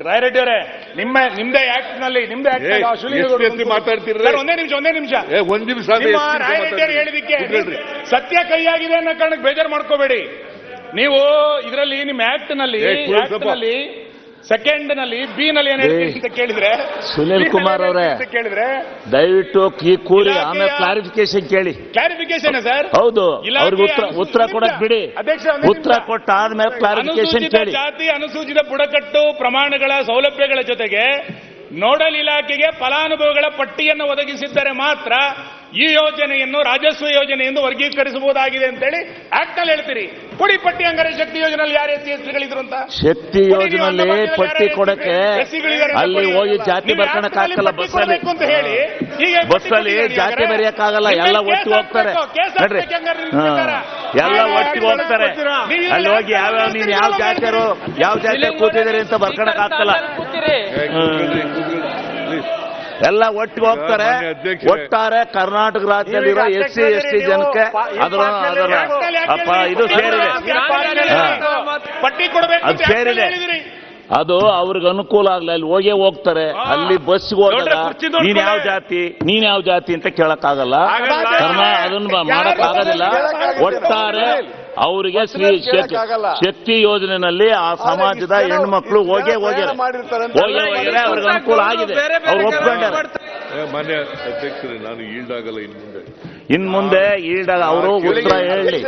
ರಾಯರೆಡ್ಡಿ ಅವರೇ, ನಿಮ್ದೇ ಆಕ್ಟ್ ನಲ್ಲಿ ಮಾತಾಡ್ತಿರ. ಒಂದೇ ನಿಮಿಷ ನಿಮ್ಮ ರಾಯರೆಡ್ಡಿ ಅವರು ಹೇಳಿದಕ್ಕೆ ಸತ್ಯ ಕೈಯಾಗಿದೆ ಅನ್ನೋ ಕಾರಣಕ್ಕೆ ಬೇಜಾರು ಮಾಡ್ಕೋಬೇಡಿ. ನೀವು ಇದರಲ್ಲಿ ನಿಮ್ಮ ಆಕ್ಟ್ ನಲ್ಲಿ ಸೆಕೆಂಡ್ ನಲ್ಲಿ ಬಿ ನಲ್ಲಿ ಏನ್ ಹೇಳ್ತೀವಿ ಅಂತ ಕೇಳಿದ್ರೆ, ಸುನಿಲ್ ಕುಮಾರ್ ಅವರೇ ದಯವಿಟ್ಟು ಕೂರಿ ಆಮೇಲೆ ಕ್ಲಾರಿಫಿಕೇಶನ್ ಕೇಳಿ. Clarification sir? ಹೌದು, ಅವ್ರಿಗೆ ಉತ್ತರ ಕೊಡಕ್ ಬಿಡಿ. ಉತ್ತರ ಕೊಟ್ಟ ಆದ್ಮೇಲೆ ಕ್ಲಾರಿಫಿಕೇಶನ್ ಕೇಳಿ. ಜಾತಿ ಅನುಸೂಚಿತ ಬುಡಕಟ್ಟು ಪ್ರಮಾಣಗಳ ಸೌಲಭ್ಯಗಳ ಜೊತೆಗೆ ನೋಡಲ್ ಇಲಾಖೆಗೆ ಫಲಾನುಭವಿಗಳ ಪಟ್ಟಿಯನ್ನು ಒದಗಿಸಿದ್ದರೆ ಮಾತ್ರ ಈ ಯೋಜನೆಯನ್ನು ರಾಜಸ್ವ ಯೋಜನೆ ಎಂದು ವರ್ಗೀಕರಿಸಬಹುದಾಗಿದೆ ಅಂತೇಳಿ ಆಕ್ಟ್ ನಲ್ಲಿ ಹೇಳ್ತೀರಿ. ಕೊಡಿ ಪಟ್ಟಿ. ಹಂಗಾರೆ ಶಕ್ತಿ ಯೋಜನೆಯಲ್ಲಿ ಯಾರು ಎಸ್ಸಿಗಳಿದ್ರು ಅಂತ? ಶಕ್ತಿ ಯೋಜನೆಯಲ್ಲಿ ಪಟ್ಟಿ ಕೊಡಕ್ಕೆ ಅಲ್ಲಿ ಹೋಗಿ ಜಾತಿ ಬರ್ಕೊಳಕ್ಕಾಗಲ್ಲ. ಬಸ್ಸಲ್ಲಿ ಜಾತಿ ಬರೆಯಕ್ಕಾಗಲ್ಲ. ಎಲ್ಲ ಒಟ್ಟಿಗೆ ಹೋಗ್ತಾರೆ ನೋಡ್ರಿ, ಎಲ್ಲ ಒಟ್ಟಿಗೆ ಹೋಗ್ತಾರೆ. ಅಲ್ಲಿ ಹೋಗಿ ಯಾವ್ಯಾವ ನೀನ್ ಯಾವ ಜಾತಿಯರು ಯಾವ ಜಾತಿ ಕೂತಿದ್ದೀರಿ ಅಂತ ಬರ್ಕೊಳಕ್ ಆಗ್ತಲ್ಲ. ಎಲ್ಲ ಒಟ್ಟಿಗೆ ಹೋಗ್ತಾರೆ. ಒಟ್ಟಾರೆ ಕರ್ನಾಟಕ ರಾಜ್ಯದಲ್ಲಿರೋ ಎಸ್ಸಿ ಎಸ್ಟಿ ಜನಕ್ಕೆ ಅದರ ಇದು ಸೇರಿದೆ, ಅದು ಸೇರಿದೆ. ಅದು ಅವ್ರಿಗೆ ಅನುಕೂಲ ಆಗ್ಲಿ, ಅಲ್ಲಿ ಹೋಗೇ ಹೋಗ್ತಾರೆ. ಅಲ್ಲಿ ಬಸ್ಗೆ ಹೋದಾಗ ನೀನ್ ಯಾವ ಜಾತಿ ಅಂತ ಕೇಳಕ್ಕಾಗಲ್ಲ. ಅದನ್ನ ಮಾಡಕ್ ಆಗೋದಿಲ್ಲ. ಒಟ್ಟಾರೆ ಅವರಿಗೆ ಶಕ್ತಿ ಯೋಜನೆಯಲ್ಲಿ ಆ ಸಮಾಜದ ಹೆಣ್ಮಕ್ಳು ಹೋಗೇ ಹೋಗ್ಯಾರೆ, ಅವ್ರಿಗೆ ಅನುಕೂಲ ಆಗಿದೆ. ಅವ್ರು ಒಪ್ಕೊಂಡಾರೆ. ಮಾನ್ಯ ಅಧ್ಯಕ್ಷರೇ, ನಾನು ಈಲ್ಡಾಗಲ್ಲ ಇನ್ ಮುಂದೆ ಈಲ್ಡಾಗ ಅವರು ಉತ್ತರ ಹೇಳಿ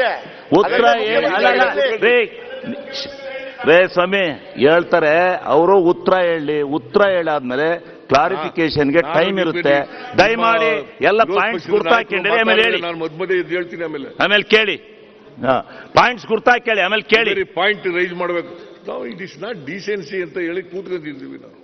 ರೇ ಸ್ವಾಮಿ ಹೇಳ್ತಾರೆ. ಅವರು ಉತ್ತರ ಹೇಳಾದ್ಮೇಲೆ ಕ್ಲಾರಿಫಿಕೇಶನ್ಗೆ ಟೈಮ್ ಇರುತ್ತೆ. ದಯಮಾಡಿ ಎಲ್ಲ ಪಾಯಿಂಟ್ಸ್ ಗುರ್ತಾಕಿ ಆಮೇಲೆ ಹೇಳಿ. ಆಮೇಲೆ ಕೇಳಿ, ಪಾಯಿಂಟ್ಸ್ ಗುರ್ತಾಕಿ ಆಮೇಲೆ ಕೇಳಿ. ಪಾಯಿಂಟ್ ರೈಸ್ ಮಾಡಬೇಕು. ನಾವು ಇಟ್ ಇಸ್ ನಾಟ್ ಡಿಸೆನ್ಸಿ ಅಂತ ಹೇಳಿ ಕೂತ್ಕೊಂಡಿದ್ದೀವಿ ನಾವು.